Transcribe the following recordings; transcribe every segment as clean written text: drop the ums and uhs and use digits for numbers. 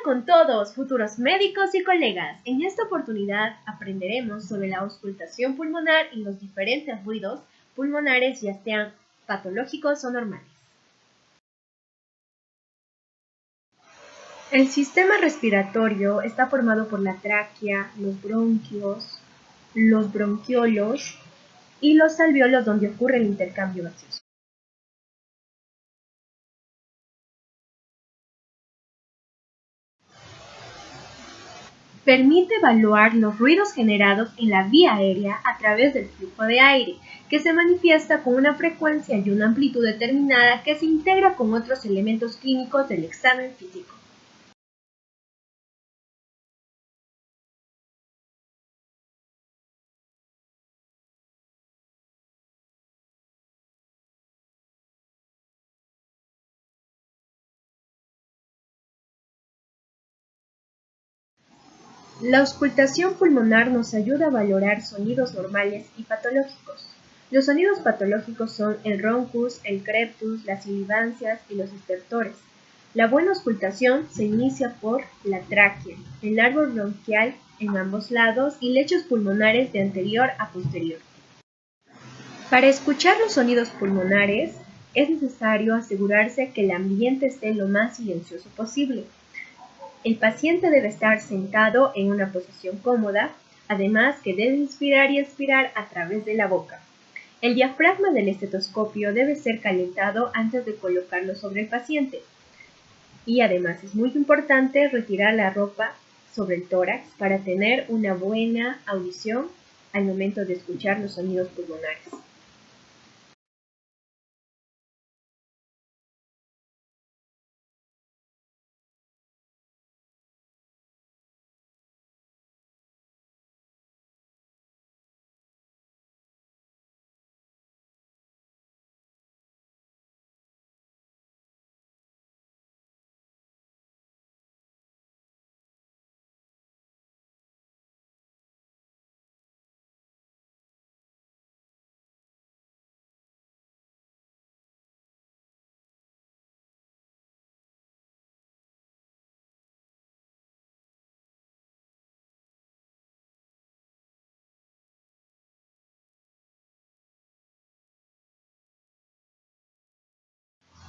con todos, futuros médicos y colegas. En esta oportunidad aprenderemos sobre la auscultación pulmonar y los diferentes ruidos pulmonares, ya sean patológicos o normales. El sistema respiratorio está formado por la tráquea, los bronquios, los bronquiolos y los alvéolos, donde ocurre el intercambio gaseoso. Permite evaluar los ruidos generados en la vía aérea a través del flujo de aire, que se manifiesta con una frecuencia y una amplitud determinada que se integra con otros elementos clínicos del examen físico. La auscultación pulmonar nos ayuda a valorar sonidos normales y patológicos. Los sonidos patológicos son el roncus, el crepitus, las sibilancias y los estertores. La buena auscultación se inicia por la tráquea, el árbol bronquial en ambos lados y lechos pulmonares de anterior a posterior. Para escuchar los sonidos pulmonares es necesario asegurarse que el ambiente esté lo más silencioso posible. El paciente debe estar sentado en una posición cómoda, además que debe inspirar y expirar a través de la boca. El diafragma del estetoscopio debe ser calentado antes de colocarlo sobre el paciente. Y además es muy importante retirar la ropa sobre el tórax para tener una buena audición al momento de escuchar los sonidos pulmonares.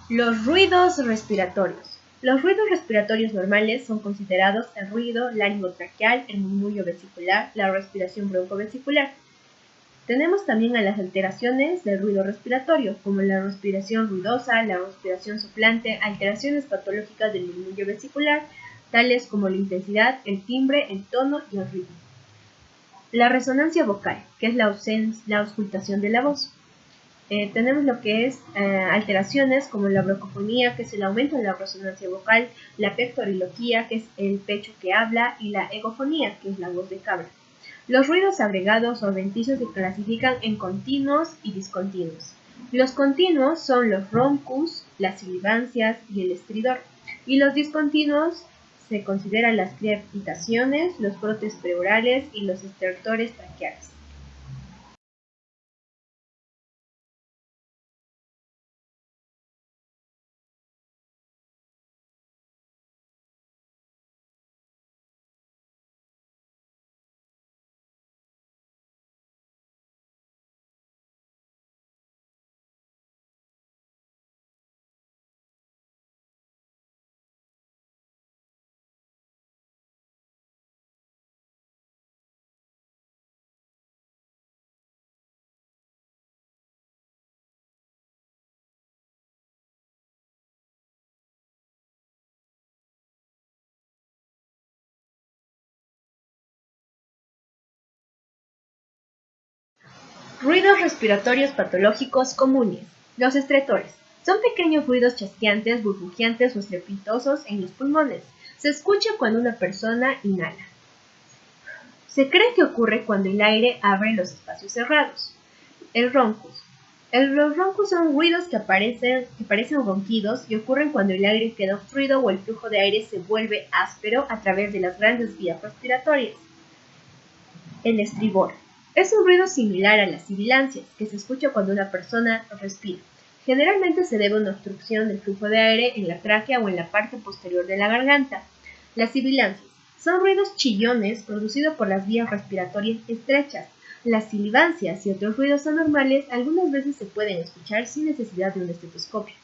Los ruidos respiratorios. Los ruidos respiratorios normales son considerados el ruido laringotraqueal, el murmullo vesicular, la respiración broncovesicular. Tenemos también a las alteraciones del ruido respiratorio, como la respiración ruidosa, la respiración soplante, alteraciones patológicas del murmullo vesicular, tales como la intensidad, el timbre, el tono y el ritmo. La resonancia vocal, que es la auscultación de la voz. Tenemos lo que es alteraciones como la brocofonía, que es el aumento de la resonancia vocal, la pectoriloquía, que es el pecho que habla, y la egofonía, que es la voz de cabra. Los ruidos agregados o adventicios se clasifican en continuos y discontinuos. Los continuos son los roncus, las sibilancias y el estridor, y los discontinuos se consideran las crepitaciones, los brotes pleurales y los estertores traqueales. Ruidos respiratorios patológicos comunes. Los estertores. Son pequeños ruidos chasqueantes, burbujeantes o estrepitosos en los pulmones. Se escucha cuando una persona inhala. Se cree que ocurre cuando el aire abre los espacios cerrados. El roncus. Los roncus son ruidos que parecen ronquidos y ocurren cuando el aire queda obstruido o el flujo de aire se vuelve áspero a través de las grandes vías respiratorias. El estribor. Es un ruido similar a las sibilancias, que se escucha cuando una persona respira. Generalmente se debe a una obstrucción del flujo de aire en la tráquea o en la parte posterior de la garganta. Las sibilancias son ruidos chillones producidos por las vías respiratorias estrechas. Las sibilancias y otros ruidos anormales algunas veces se pueden escuchar sin necesidad de un estetoscopio.